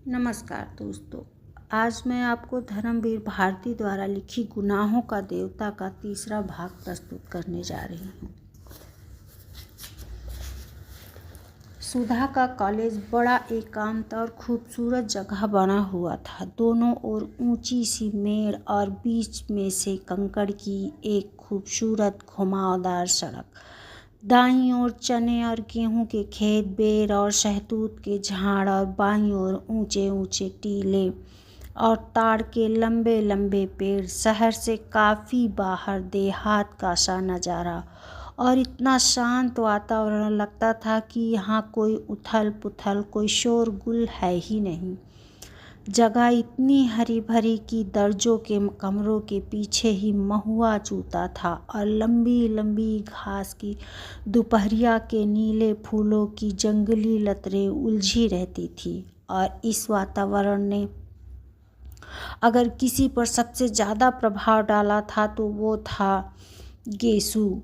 नमस्कार दोस्तों। आज मैं आपको धर्मवीर भारती द्वारा लिखी गुनाहों का देवता का तीसरा भाग प्रस्तुत करने जा रही हूँ। सुधा का कॉलेज बड़ा एकांत और खूबसूरत जगह बना हुआ था। दोनों ओर ऊंची सी मेड़ और बीच में से कंकड़ की एक खूबसूरत घुमावदार सड़क। दाईं ओर चने और गेहूं के खेत, बेर और शहतूत के झाड़ और बाईं ओर ऊंचे ऊंचे टीले और ताड़ के लंबे लंबे पेड़। शहर से काफ़ी बाहर देहात का सा नज़ारा और इतना शांत वातावरण, लगता था कि यहाँ कोई उथल पुथल, कोई शोरगुल है ही नहीं। जगह इतनी हरी भरी कि दर्जों के कमरों के पीछे ही महुआ चूता था और लंबी लंबी घास की दोपहरिया के नीले फूलों की जंगली लताएं उलझी रहती थी। और इस वातावरण ने अगर किसी पर सबसे ज़्यादा प्रभाव डाला था तो वो था गेसु।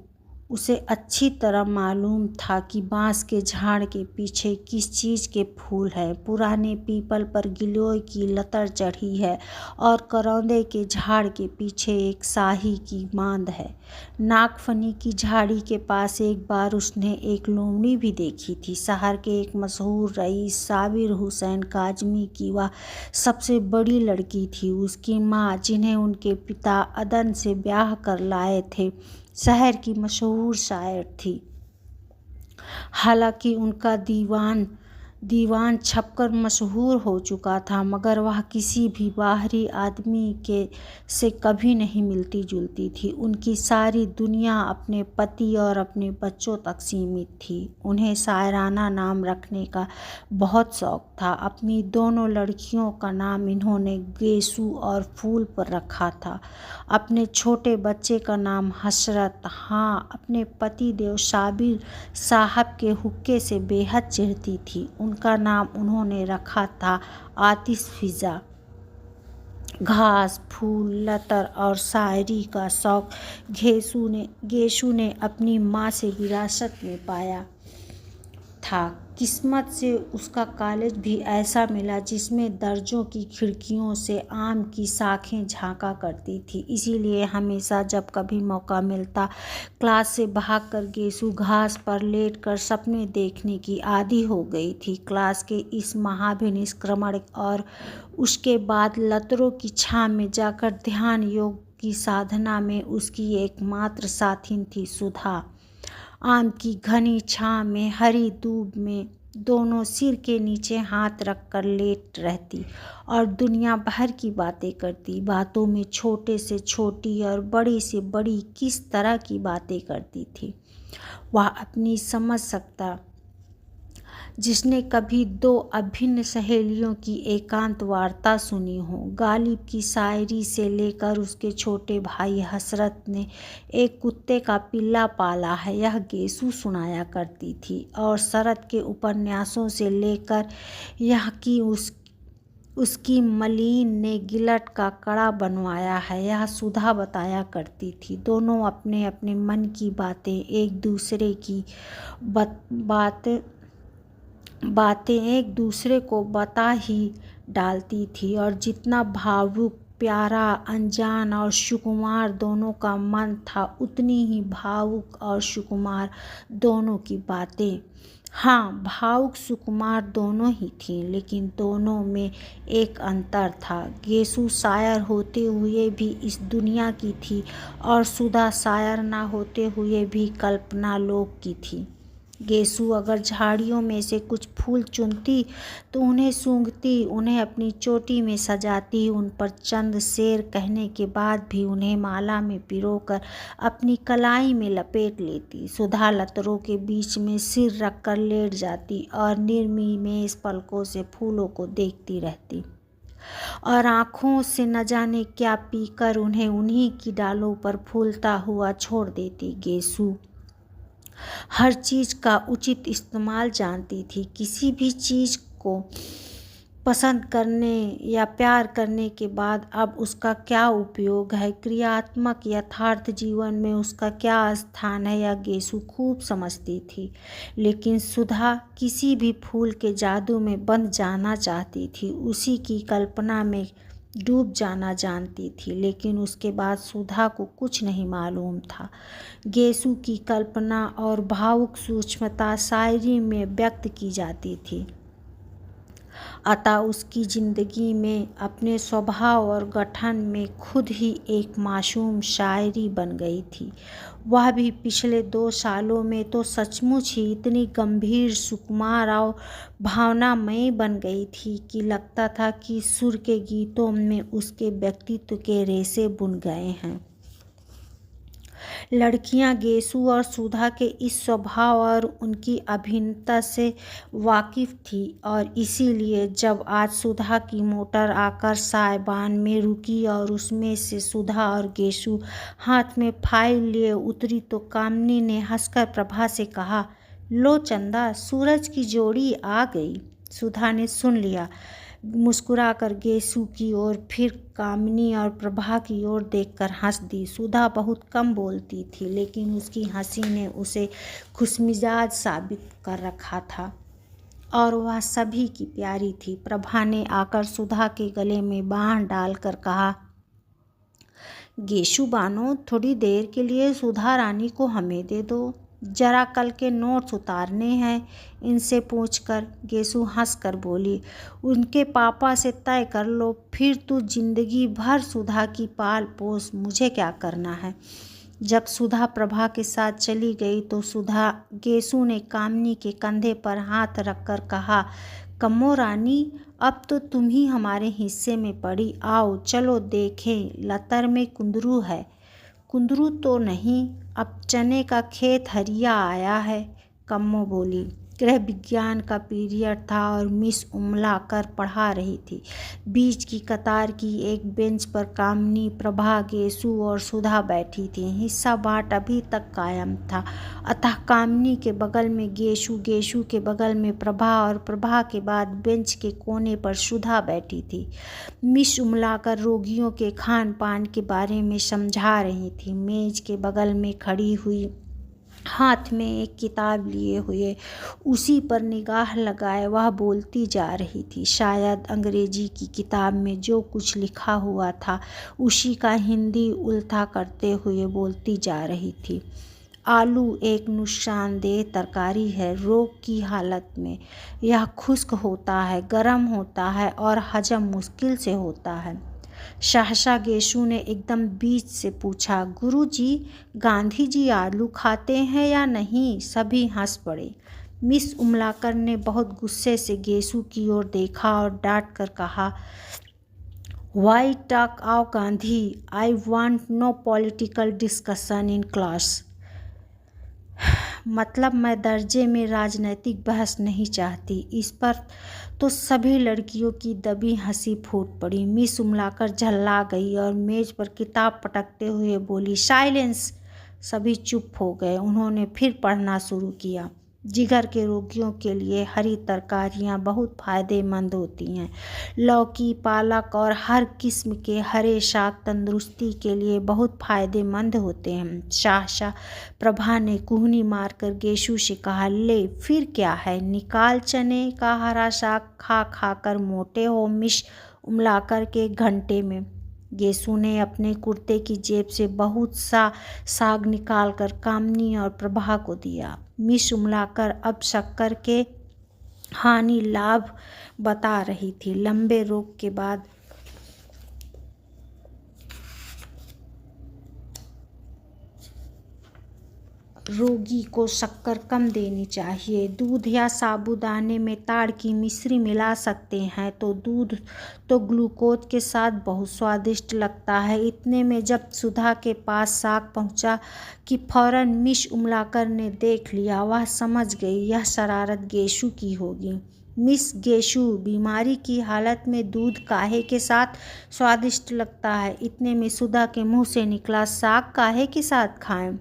उसे अच्छी तरह मालूम था कि बांस के झाड़ के पीछे किस चीज़ के फूल हैं। पुराने पीपल पर गिलोय की लतर चढ़ी है और करौंदे के झाड़ के पीछे एक शाही की मांद है। नागफनी की झाड़ी के पास एक बार उसने एक लोमड़ी भी देखी थी। शहर के एक मशहूर रईस साबिर हुसैन काजमी की वह सबसे बड़ी लड़की थी। उसकी माँ, जिन्हें उनके पिता अदन से ब्याह कर लाए थे, शहर की मशहूर शायर थी। हालांकि उनका दीवान छपकर मशहूर हो चुका था, मगर वह किसी भी बाहरी आदमी से कभी नहीं मिलती जुलती थी। उनकी सारी दुनिया अपने पति और अपने बच्चों तक सीमित थी। उन्हें शायराना नाम रखने का बहुत शौक था। अपनी दोनों लड़कियों का नाम इन्होंने गेसु और फूल पर रखा था। अपने छोटे बच्चे का नाम हसरत। हाँ, अपने पति देव साबिर साहब के हुक्के से बेहद चिढ़ती थी। उनका नाम उन्होंने रखा था आतिश फिजा। घास, फूल, लतर और शायरी का शौक गेसु ने अपनी माँ से विरासत में पाया था। किस्मत से उसका कॉलेज भी ऐसा मिला जिसमें दर्जों की खिड़कियों से आम की शाखें झांका करती थी। इसीलिए हमेशा जब कभी मौका मिलता, क्लास से भागकर गेसु घास पर लेटकर सपने देखने की आदी हो गई थी। क्लास के इस महाभिनिष्क्रमण और उसके बाद लतरों की छाँव में जाकर ध्यान योग की साधना में उसकी एकमात्र साथी थी सुधा। आम की घनी छाँव में, हरी दूब में दोनों सिर के नीचे हाथ रखकर लेट रहती और दुनिया भर की बातें करती। बातों में छोटे से छोटी और बड़ी से बड़ी किस तरह की बातें करती थी वह अपनी समझ सकता। जिसने कभी दो अभिन्न सहेलियों की एकांत वार्ता सुनी हो। गालिब की शायरी से लेकर उसके छोटे भाई हसरत ने एक कुत्ते का पिल्ला पाला है, यह गेसु सुनाया करती थी। और शरद के उपन्यासों से लेकर यह कि उसकी मलीन ने गिलट का कड़ा बनवाया है, यह सुधा बताया करती थी। दोनों अपने अपने मन की बातें एक दूसरे की बातें एक दूसरे को बता ही डालती थी। और जितना भावुक, प्यारा, अनजान और सुकुमार दोनों का मन था, उतनी ही भावुक और सुकुमार दोनों की बातें। हाँ, भावुक सुकुमार दोनों ही थीं, लेकिन दोनों में एक अंतर था। गेसु शायर होते हुए भी इस दुनिया की थी और सुधा शायर ना होते हुए भी कल्पना लोक की थी। गेसु अगर झाड़ियों में से कुछ फूल चुनती तो उन्हें सूंघती, उन्हें अपनी चोटी में सजाती, उन पर चंद शेर कहने के बाद भी उन्हें माला में पिरोकर अपनी कलाई में लपेट लेती। सुधा लतरों के बीच में सिर रखकर लेट जाती और निर्निमेष पलकों से फूलों को देखती रहती और आँखों से न जाने क्या पीकर उन्हें उन्हीं की डालों पर फूलता हुआ छोड़ देती। गेसु हर चीज़ का उचित इस्तेमाल जानती थी। किसी भी चीज़ को पसंद करने या प्यार करने के बाद अब उसका क्या उपयोग है, क्रियात्मक यथार्थ जीवन में उसका क्या स्थान है, यह गेसु खूब समझती थी। लेकिन सुधा किसी भी फूल के जादू में बंध जाना चाहती थी, उसी की कल्पना में डूब जाना जानती थी। लेकिन उसके बाद सुधा को कुछ नहीं मालूम था। गेसु की कल्पना और भावुक सूक्ष्मता शायरी में व्यक्त की जाती थी, अतः उसकी जिंदगी में अपने स्वभाव और गठन में खुद ही एक मासूम शायरी बन गई थी। वह भी पिछले 2 सालों में तो सचमुच ही इतनी गंभीर, सुकुमार और भावनामयी बन गई थी कि लगता था कि सुर के गीतों में उसके व्यक्तित्व के रेशे बुन गए हैं। लड़कियां गेसु और सुधा के इस स्वभाव और उनकी अभिन्नता से वाकिफ थी और इसीलिए जब आज सुधा की मोटर आकर सायबान में रुकी और उसमें से सुधा और गेसु हाथ में फाइल लिए उतरी तो कामिनी ने हंसकर प्रभा से कहा, लो चंदा, सूरज की जोड़ी आ गई। सुधा ने सुन लिया, मुस्कुराकर गेसु की ओर, फिर कामिनी और प्रभा की ओर देखकर हंस दी। सुधा बहुत कम बोलती थी, लेकिन उसकी हंसी ने उसे खुशमिजाज साबित कर रखा था और वह सभी की प्यारी थी। प्रभा ने आकर सुधा के गले में बाँह डालकर कहा, गेसु बानो, थोड़ी देर के लिए सुधा रानी को हमें दे दो, जरा कल के नोट्स उतारने हैं इनसे पूछकर। गेसु हंसकर बोली, उनके पापा से तय कर लो, फिर तू जिंदगी भर सुधा की पाल पोस, मुझे क्या करना है। जब सुधा प्रभा के साथ चली गई तो गेसु ने कामिनी के कंधे पर हाथ रखकर कहा, कम्मो रानी, अब तो तुम ही हमारे हिस्से में पड़ी, आओ चलो देखें, लतर में कुंदरू है। कुंदरू तो नहीं, अब चने का खेत हरिया आया है, कम्मो बोली। गृह विज्ञान का पीरियड था और मिस उमला कर पढ़ा रही थी। बीच की कतार की एक बेंच पर कामिनी, प्रभा, गेसु और सुधा बैठी थी। हिस्सा बाँट अभी तक कायम था, अतः कामिनी के बगल में गेसु, गेसु के बगल में प्रभा और प्रभा के बाद बेंच के कोने पर सुधा बैठी थी। मिस उमलाकर रोगियों के खान पान के बारे में समझा रही थी। मेज के बगल में खड़ी हुई, हाथ में एक किताब लिए हुए, उसी पर निगाह लगाए वह बोलती जा रही थी। शायद अंग्रेजी की किताब में जो कुछ लिखा हुआ था उसी का हिंदी उल्था करते हुए बोलती जा रही थी। आलू एक नुकसानदेह तरकारी है। रोग की हालत में यह खुश्क होता है, गर्म होता है और हजम मुश्किल से होता है। सहसा गेसु ने एकदम बीच से पूछा, गुरुजी, गांधी जी आलू खाते हैं या नहीं? सभी हंस पड़े। मिस उमलाकर ने बहुत गुस्से से गेसु की ओर देखा और डांट कर कहा, why talk of Gandhi? I want no political discussion in class. मतलब मैं दर्जे में राजनैतिक बहस नहीं चाहती। इस पर तो सभी लड़कियों की दबी हंसी फूट पड़ी। मिस उमलाकर झल्ला गई और मेज पर किताब पटकते हुए बोली, साइलेंस। सभी चुप हो गए। उन्होंने फिर पढ़ना शुरू किया। जिगर के रोगियों के लिए हरी तरकारियां बहुत फायदेमंद होती हैं। लौकी, पालक और हर किस्म के हरे साग तंदुरुस्ती के लिए बहुत फायदेमंद होते हैं। शाह प्रभा ने कुहनी मारकर गेसु से कहा, ले फिर क्या है, निकाल चने का हरा साग खा खा कर मोटे हो मिस उमलाकर के घंटे में। गेसु ने अपने कुर्ते की जेब से बहुत सा साग निकालकर कामिनी और प्रभा को दिया। मिस उमलाकर अब शक्कर के हानि लाभ बता रही थी। लंबे रोग के बाद रोगी को शक्कर कम देनी चाहिए। दूध या साबूदाने में ताड़ की मिश्री मिला सकते हैं तो दूध तो ग्लूकोज के साथ बहुत स्वादिष्ट लगता है। इतने में जब सुधा के पास साग पहुंचा कि फौरन मिस उमलाकर ने देख लिया। वह समझ गई यह शरारत गेसु की होगी। मिस गेसु, बीमारी की हालत में दूध काहे के साथ स्वादिष्ट लगता है? इतने में सुधा के मुंह से निकला, साग काहे के साथ खाएं?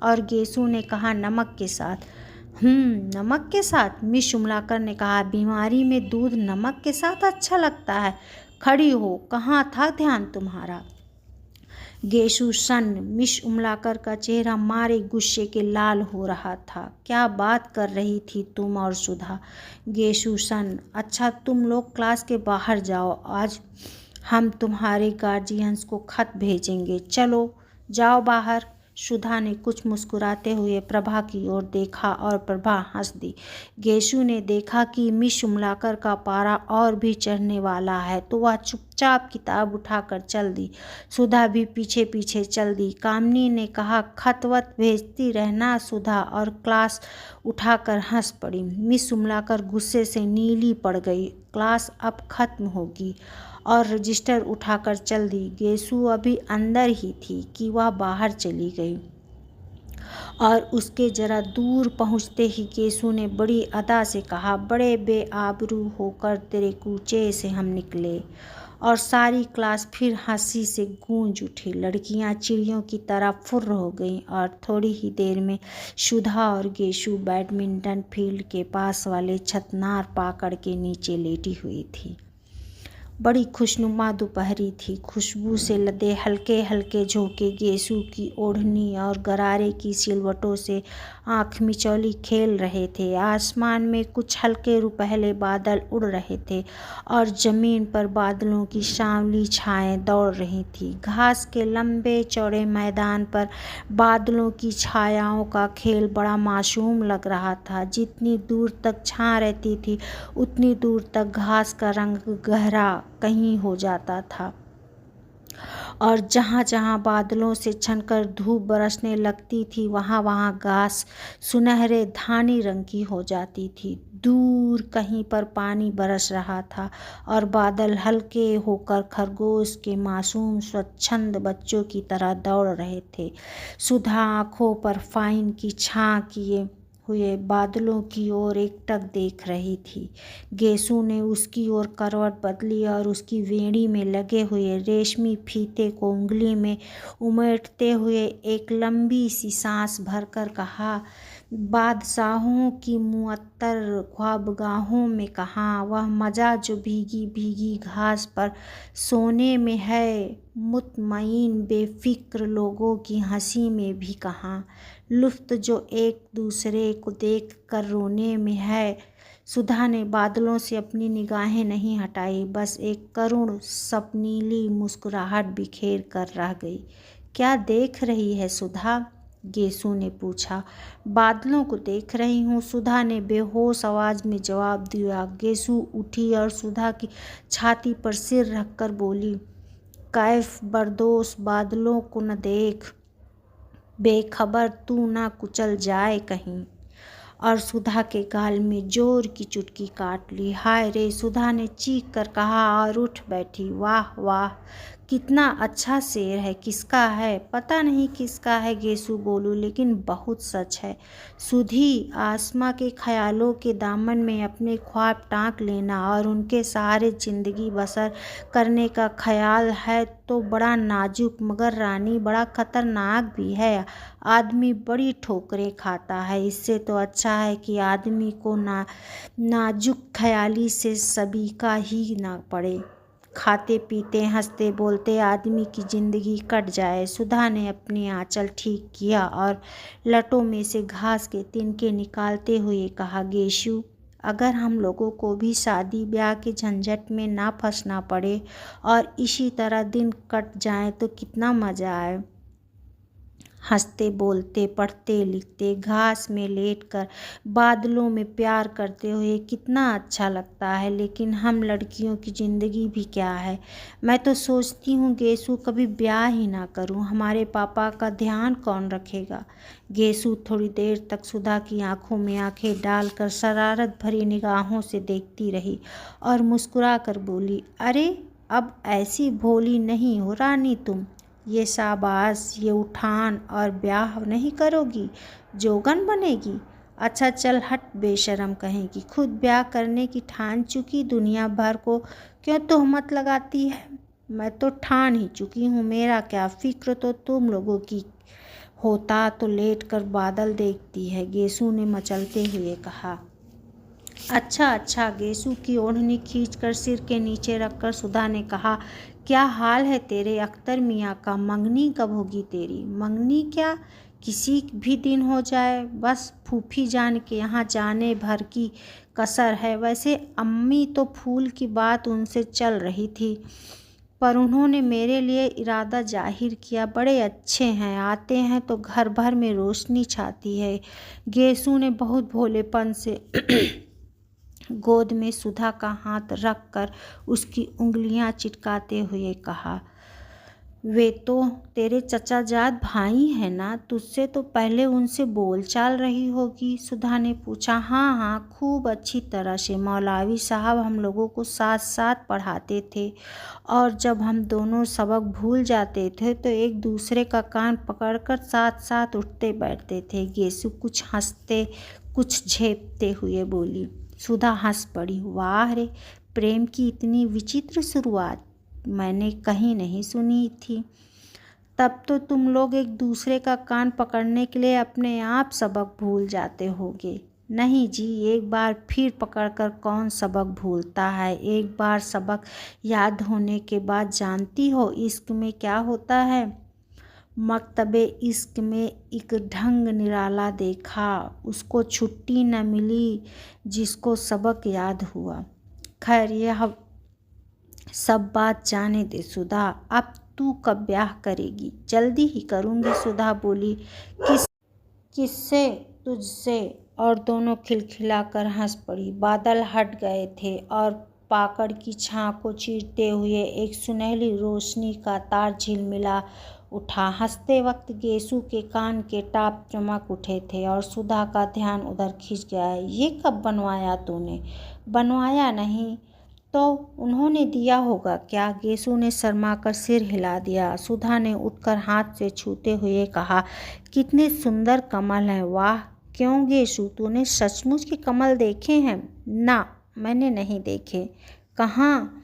और गेसु ने कहा, नमक के साथ। नमक के साथ? मिस उमलाकर ने कहा। बीमारी में दूध नमक के साथ अच्छा लगता है। खड़ी हो, कहाँ था ध्यान तुम्हारा? गेशु सन्न। मिस उमलाकर का चेहरा मारे गुस्से के लाल हो रहा था। क्या बात कर रही थी तुम और सुधा? गेशु सन्न। अच्छा, तुम लोग क्लास के बाहर जाओ, आज हम तुम्हारे गार्जियंस को खत भेजेंगे। चलो जाओ बाहर। सुधा ने कुछ मुस्कुराते हुए प्रभा की ओर देखा और प्रभा हंस दी। गेशु ने देखा कि मिस उमलाकर का पारा और भी चढ़ने वाला है तो वह चुपचाप किताब उठाकर चल दी। सुधा भी पीछे पीछे चल दी। कामिनी ने कहा, खतवत भेजती रहना सुधा, और क्लास उठाकर हंस पड़ी। मिस उमलाकर गुस्से से नीली पड़ गई। क्लास अब खत्म होगी और रजिस्टर उठाकर चल दी। गेशु अभी अंदर ही थी कि वह बाहर चली गई और उसके जरा दूर पहुंचते ही गेशु ने बड़ी अदा से कहा, बड़े बेआबरू होकर तेरे कूचे से हम निकले। और सारी क्लास फिर हंसी से गूंज उठी। लड़कियां चिड़ियों की तरह फुर्र हो गईं और थोड़ी ही देर में सुधा और गेशु बैडमिंटन फील्ड के पास वाले छतनार पाकड़ के नीचे लेटी हुई थी। बड़ी खुशनुमा दोपहरी थी। खुशबू से लदे हल्के हल्के झोंके गेशु की ओढ़नी और गरारे की सिलवटों से आँख मिचौली खेल रहे थे। आसमान में कुछ हल्के रुपहले बादल उड़ रहे थे और ज़मीन पर बादलों की सांवली छाएं दौड़ रही थी। घास के लंबे चौड़े मैदान पर बादलों की छायाओं का खेल बड़ा मासूम लग रहा था। जितनी दूर तक छां रहती थी उतनी दूर तक घास का रंग गहरा कहीं हो जाता था और जहाँ जहाँ बादलों से छनकर धूप बरसने लगती थी वहाँ वहाँ घास सुनहरे धानी रंग की हो जाती थी। दूर कहीं पर पानी बरस रहा था और बादल हल्के होकर खरगोश के मासूम स्वच्छंद बच्चों की तरह दौड़ रहे थे। सुधा आँखों पर फाइन की छाँ किए हुए बादलों की ओर एकटक देख रही थी। गेशु ने उसकी ओर करवट बदली और उसकी वेणी में लगे हुए रेशमी फीते को उंगली में उमेटते हुए एक लंबी सी सांस भरकर कहा, बादशाहों की मुअत्तर ख्वाबगाहों में कहाँ, वह मज़ा जो भीगी भीगी घास पर सोने में है, मुतमईन बेफिक्र लोगों की हंसी में भी कहाँ, लुफ्त जो एक दूसरे को देख कर रोने में है। सुधा ने बादलों से अपनी निगाहें नहीं हटाई, बस एक करुण सपनीली मुस्कुराहट बिखेर कर रह गई। क्या देख रही है सुधा? गेशु ने पूछा। बादलों को देख रही हूँ, सुधा ने बेहोश आवाज़ में जवाब दिया। गेशु उठी और सुधा की छाती पर सिर रखकर बोली, कैफ बर्दोश बादलों को न देख, बेखबर तू ना कुचल जाए कहीं। और सुधा के गाल में जोर की चुटकी काट ली। हाय रे, सुधा ने चीख कर कहा और उठ बैठी। वाह वाह, कितना अच्छा शेर है। किसका है? पता नहीं किसका है गेशु बोलू, लेकिन बहुत सच है। सुधी, आसमां के ख्यालों के दामन में अपने ख्वाब टाँक लेना और उनके सहारे ज़िंदगी बसर करने का ख्याल है तो बड़ा नाजुक मगर रानी बड़ा खतरनाक भी है। आदमी बड़ी ठोकरें खाता है। इससे तो अच्छा है कि आदमी को नाजुक ख्याली से सबीका ही ना पड़े। खाते पीते हंसते बोलते आदमी की ज़िंदगी कट जाए। सुधा ने अपनी आंचल ठीक किया और लटों में से घास के तिनके निकालते हुए कहा, गेशु, अगर हम लोगों को भी शादी ब्याह के झंझट में ना फंसना पड़े और इसी तरह दिन कट जाए तो कितना मज़ा आए। हंसते बोलते पढ़ते लिखते घास में लेटकर बादलों में प्यार करते हुए कितना अच्छा लगता है। लेकिन हम लड़कियों की ज़िंदगी भी क्या है। मैं तो सोचती हूँ गेशु कभी ब्याह ही ना करूँ, हमारे पापा का ध्यान कौन रखेगा। गेशु थोड़ी देर तक सुधा की आंखों में आंखें डालकर शरारत भरी निगाहों से देखती रही और मुस्कुरा कर बोली, अरे अब ऐसी भोली नहीं हो रानी तुम। ये शाबाश, ये उठान और ब्याह नहीं करोगी, जोगन बनेगी। अच्छा चल हट बेशरम कहेगी, खुद ब्याह करने की ठान चुकी, दुनिया भर को क्यों तोहमत लगाती है। मैं तो ठान ही चुकी हूँ, मेरा क्या फिक्र तो तुम लोगों की होता तो लेट कर बादल देखती है, गेसू ने मचलते हुए कहा। अच्छा अच्छा, गेसू की ओढ़नी खींचकर सिर के नीचे रखकर सुधा ने कहा, क्या हाल है तेरे अख्तर मियाँ का? मंगनी कब होगी तेरी? मंगनी क्या, किसी भी दिन हो जाए, बस फूफी जान के यहाँ जाने भर की कसर है। वैसे अम्मी तो फूल की बात उनसे चल रही थी, पर उन्होंने मेरे लिए इरादा जाहिर किया। बड़े अच्छे हैं, आते हैं तो घर भर में रोशनी छाती है। गेसू ने बहुत भोलेपन से गोद में सुधा का हाथ रख कर उसकी उंगलियां चिटकाते हुए कहा, वे तो तेरे चचाजाद भाई हैं ना, तुझसे तो पहले उनसे बोलचाल रही होगी? सुधा ने पूछा। हाँ हाँ, खूब अच्छी तरह से। मौलवी साहब हम लोगों को साथ साथ पढ़ाते थे, और जब हम दोनों सबक भूल जाते थे तो एक दूसरे का कान पकड़कर साथ साथ उठते बैठते थे। गेसु कुछ हंसते कुछ झेपते हुए बोली। सुधा हंस पड़ी। वाह रे, प्रेम की इतनी विचित्र शुरुआत मैंने कहीं नहीं सुनी थी। तब तो तुम लोग एक दूसरे का कान पकड़ने के लिए अपने आप सबक भूल जाते होगे। नहीं जी, एक बार फिर पकड़कर कौन सबक भूलता है। एक बार सबक याद होने के बाद जानती हो इश्क में क्या होता है? मकतबे इश्क में एक ढंग निराला देखा, उसको छुट्टी न मिली जिसको सबक याद हुआ। खैर, यह सब बात जाने दे सुधा, अब तू कब ब्याह करेगी? जल्दी ही करूँगी, सुधा बोली। किससे? तुझसे। और दोनों खिलखिलाकर हंस पड़ी। बादल हट गए थे और पाकड़ की छां को चीरते हुए एक सुनहली रोशनी का तार झिलमिला उठा। हंसते वक्त गेसू के कान के टाप चमक उठे थे और सुधा का ध्यान उधर खिंच गया। ये कब बनवाया तूने? बनवाया नहीं तो उन्होंने दिया होगा क्या? गेसू ने शर्मा कर सिर हिला दिया। सुधा ने उठकर हाथ से छूते हुए कहा, कितने सुंदर कमल हैं। वाह! क्यों गेसू, तूने सचमुच के कमल देखे हैं? ना, मैंने नहीं देखे। कहाँ?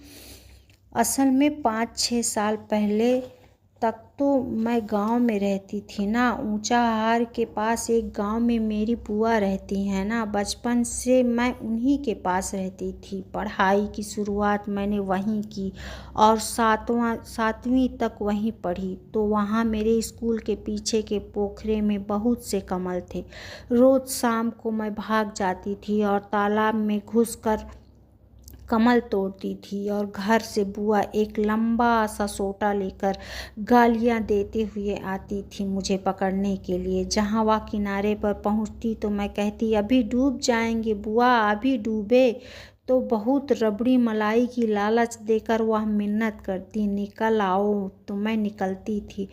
असल में 5-6 साल पहले तक तो मैं गांव में रहती थी ना। ऊंचाहार के पास एक गांव में मेरी बुआ रहती हैं ना। बचपन से मैं उन्हीं के पास रहती थी। पढ़ाई की शुरुआत मैंने वहीं की और 7वीं तक वहीं पढ़ी। तो वहाँ मेरे स्कूल के पीछे के पोखरे में बहुत से कमल थे। रोज़ शाम को मैं भाग जाती थी और तालाब में घुसकर कमल तोड़ती थी, और घर से बुआ एक लंबा सा सोटा लेकर गालियाँ देते हुए आती थी मुझे पकड़ने के लिए। जहाँ वह किनारे पर पहुँचती तो मैं कहती, अभी डूब जाएंगे बुआ, अभी डूबे। तो बहुत रबड़ी मलाई की लालच देकर वह मिन्नत करती, निकल आओ। तो मैं निकलती थी।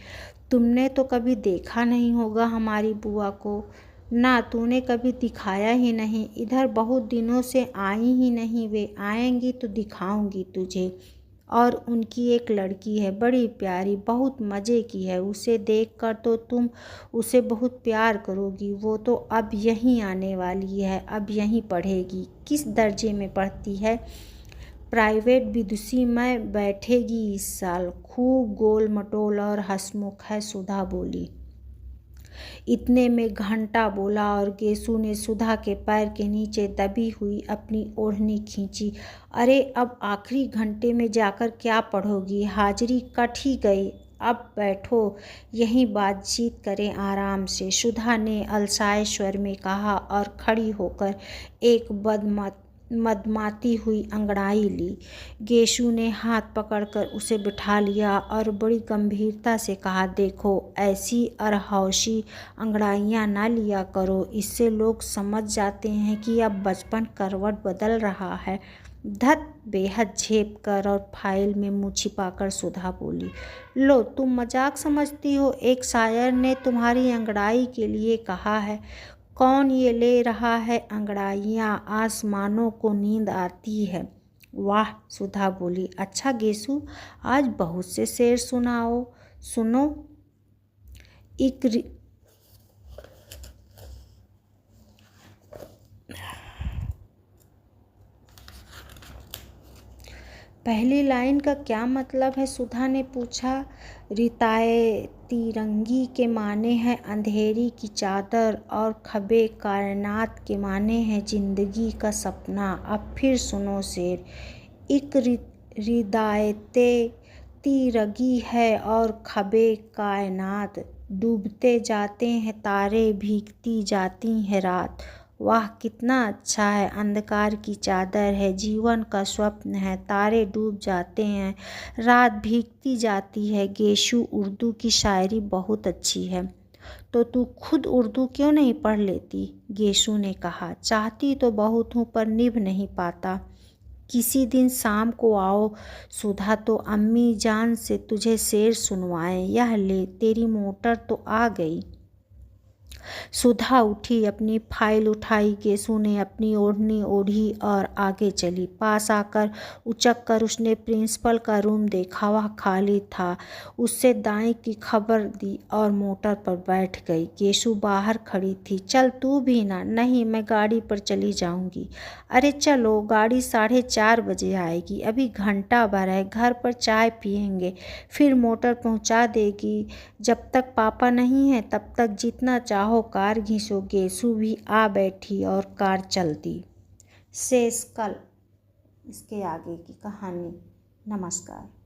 तुमने तो कभी देखा नहीं होगा हमारी बुआ को ना, तूने कभी दिखाया ही नहीं। इधर बहुत दिनों से आई ही नहीं। वे आएंगी तो दिखाऊंगी तुझे। और उनकी एक लड़की है, बड़ी प्यारी, बहुत मज़े की है। उसे देखकर तो तुम उसे बहुत प्यार करोगी। वो तो अब यहीं आने वाली है, अब यहीं पढ़ेगी। किस दर्जे में पढ़ती है? प्राइवेट विदुषी में बैठेगी इस साल। खूब गोल मटोल और हंसमुख है, सुधा बोली। इतने में घंटा बोला और गेसू ने सुधा के पैर के नीचे दबी हुई अपनी ओढ़नी खींची। अरे, अब आखिरी घंटे में जाकर क्या पढ़ोगी? हाजिरी कट ही गई। अब बैठो, यहीं बातचीत करें आराम से, सुधा ने अलसाए स्वर में कहा और खड़ी होकर एक मदमाती हुई अंगड़ाई ली। गेशु ने हाथ पकड़कर उसे बिठा लिया और बड़ी गंभीरता से कहा, देखो, ऐसी अरहौशी अंगड़ाइयाँ ना लिया करो, इससे लोग समझ जाते हैं कि अब बचपन करवट बदल रहा है। धत, बेहद झेप कर और फाइल में मुँह छिपाकर सुधा बोली। लो, तुम मजाक समझती हो? एक शायर ने तुम्हारी अंगड़ाई के लिए कहा है। कौन ये ले रहा है अंगड़ाइयाँ? आसमानों को नींद आती है। वाह, सुधा बोली। अच्छा गेसु, आज बहुत से शेर सुनाओ। सुनो। पहली लाइन का क्या मतलब है? सुधा ने पूछा। रितायती के माने हैं अंधेरी की चादर और खबे कायनात के माने हैं जिंदगी का सपना। अब फिर सुनो शेर। एक रिदायते तिरंगी है और खबे कायनात, डूबते जाते हैं तारे, भीगती जाती है रात। वाह कितना अच्छा है। अंधकार की चादर है, जीवन का स्वप्न है, तारे डूब जाते हैं, रात भीगती जाती है। गेशु, उर्दू की शायरी बहुत अच्छी है, तो तू खुद उर्दू क्यों नहीं पढ़ लेती? गेशु ने कहा। चाहती तो बहुत हूँ पर निभ नहीं पाता। किसी दिन शाम को आओ सुधा, तो अम्मी जान से तुझे शेर सुनवाएं। यह ले तेरी मोटर तो आ गई। सुधा उठी, अपनी फाइल उठाई। गेशु ने अपनी ओढ़नी ओढ़ी और आगे चली। पास आकर उचक कर उसने प्रिंसिपल का रूम देखा। वह खाली था। उससे दाई की खबर दी और मोटर पर बैठ गई। गेशु बाहर खड़ी थी। चल तू भी ना। नहीं, मैं गाड़ी पर चली जाऊंगी। अरे चलो, गाड़ी 4:30 बजे आएगी, अभी घंटा भर है, घर पर चाय पियेंगे, फिर मोटर पहुंचा देगी। जब तक पापा नहीं है तब तक जितना चाहो कार घिसो। गेशु भी आ बैठी और कार चल दी। शेष कल इसके आगे की कहानी। नमस्कार।